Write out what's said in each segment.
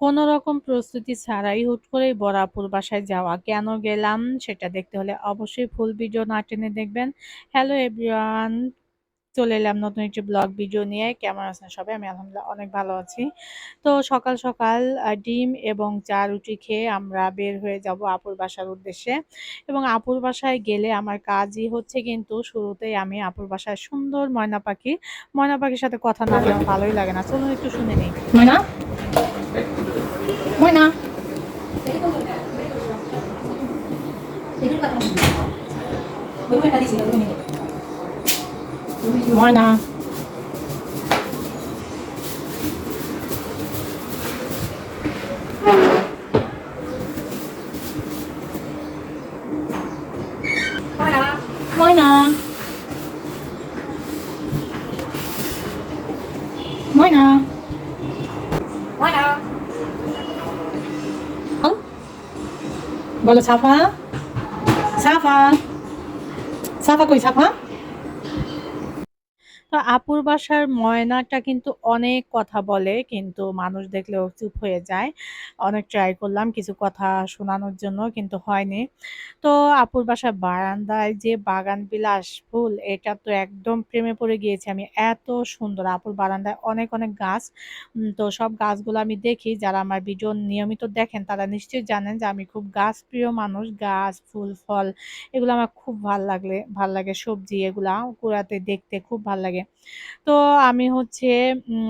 কোনো রকম প্রস্তুতি ছাড়াই হুট করেই বড় আপুর বাসায় যাওয়া। কেন গেলাম সেটা দেখতে হলে অবশ্যই ফুল ভিডিও না টেনে দেখবেন। হ্যালো এভরিওয়ান, চলে এলাম নতুন একটি ব্লগ ভিডিও নিয়ে। কেমন আছেন সবাই? আমি আলহামদুলিল্লাহ অনেক ভালো আছি। তো সকাল সকাল ডিম এবং চা রুটি খেয়ে আমরা বের হয়ে যাব আপুর বাসার উদ্দেশ্যে। এবং আপুর বাসায় গেলে আমার কাজই হচ্ছে কিন্তু শুরুতেই আমি আপুর বাসায় সুন্দর ময়না পাখির সাথে কথা না বলে আমার ভালোই লাগে না। চলুন একটু শুনে নিই। ময়না, ময়না, ময়না, ময়না, ময়না, ময়না, বলো সাফা, সাফা, সাফা কই সাফা? তো আপুর বাসার ময়নাটা কিন্তু অনেক কথা বলে, কিন্তু মানুষ দেখলেও চুপ হয়ে যায়। অনেক ট্রাই করলাম কিছু কথা শোনানোর জন্য, কিন্তু হয়নি। তো আপুর বাসার বারান্দায় যে বাগান বিলাস ফুল, এটা তো একদম প্রেমে পড়ে গিয়েছি আমি। এত সুন্দর আপুর বারান্দায় অনেক অনেক গাছ। তো সব গাছগুলো আমি দেখি, যারা আমার ভিডিও নিয়মিত দেখেন তারা নিশ্চয়ই জানেন যে আমি খুব গাছ প্রিয় মানুষ। গাছ, ফুল, ফল এগুলো আমার খুব ভাল লাগে। সবজি এগুলা কুড়াতে দেখতে খুব ভাল লাগে। তো আমি হচ্ছে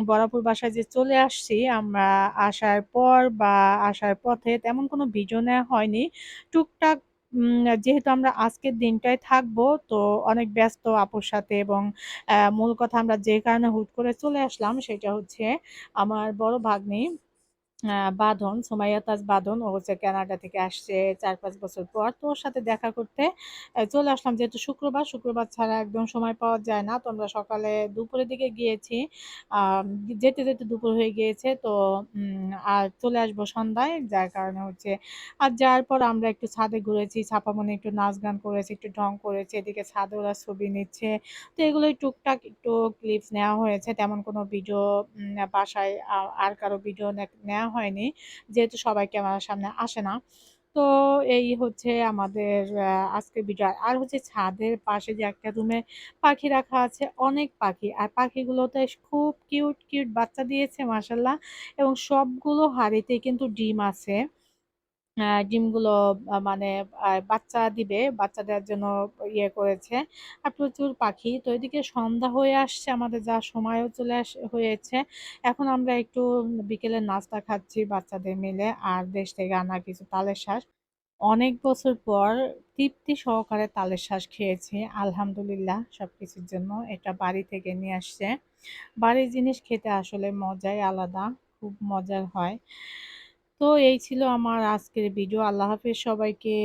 বরাপুর বাসায় যে চলে আসছি, আমরা আসার পর বা আসার পথে তেমন কোনো ভিডিও নেওয়া হয়নি। টুকটাক যেহেতু আমরা আজকের দিনটায় থাকবো, তো অনেক ব্যস্ত আপুর সাথে। এবং মূল কথা আমরা যে কারণে হুট করে চলে আসলাম সেটা হচ্ছে আমার বড় ভাগ্নি বাঁধন, সুমাইয়া তাজ বাঁধন। ও হচ্ছে কানাডা থেকে আসছে ৪-৫ বছর পর। তো ওর সাথে দেখা করতে চলে আসলাম। যেহেতু শুক্রবার ছাড়া একদম সময় পাওয়া যায় না। তো আমরা সকালে দুপুরের দিকে গিয়েছি। আম যেতে দুপুর হয়ে গিয়েছে। তো আর চলে আসবো সন্ধ্যায়। যার কারণে হচ্ছে আর যাওয়ার পর আমরা একটু ছাদে ঘুরেছি। ছাপামনি একটু নাচ গান করেছে, একটু ঢং করেছে। এদিকে ছাদে ওরা ছবি নিচ্ছে। তো এগুলোই টুকটাক একটু ক্লিপস নেওয়া হয়েছে। তেমন কোনো ভিডিও বাসায় আর কারো ভিডিও নেওয়া হয়নি। যেহেতু সবাই ক্যামেরার সামনে আসে না। তো এই হচ্ছে আমাদের আজকের ভিডিও। আর হচ্ছে ছাদের পাশে যে একটা রুমে পাখি রাখা আছে, অনেক পাখি। আর পাখিগুলোতে খুব কিউট বাচ্চা দিয়েছে মাশাআল্লাহ। এবং সবগুলো হাঁড়িতে কিন্তু ডিম আছে। ডিমগুলো মানে বাচ্চা দিবে, বাচ্চা দেওয়ার জন্য ইয়ে করেছে। আর প্রচুর পাখি। তো এদিকে সন্ধ্যা হয়ে আসছে, আমাদের যাওয়ার সময়ও হয়েছে। এখন আমরা একটু বিকেলের নাস্তা খাচ্ছি বাচ্চাদের মিলে, আর দেশ থেকে আনা কিছু তালের শাঁস। অনেক বছর পর তৃপ্তি সহকারে তালের শাঁস খেয়েছি। আলহামদুলিল্লাহ সবকিছুর জন্য। এটা বাড়ি থেকে নিয়ে আসছে। বাড়ির জিনিস খেতে আসলে মজাই আলাদা, খুব মজার হয়। তো এই ছিল আমার আজকের ভিডিও। আল্লাহ হাফেজ সবাইকে।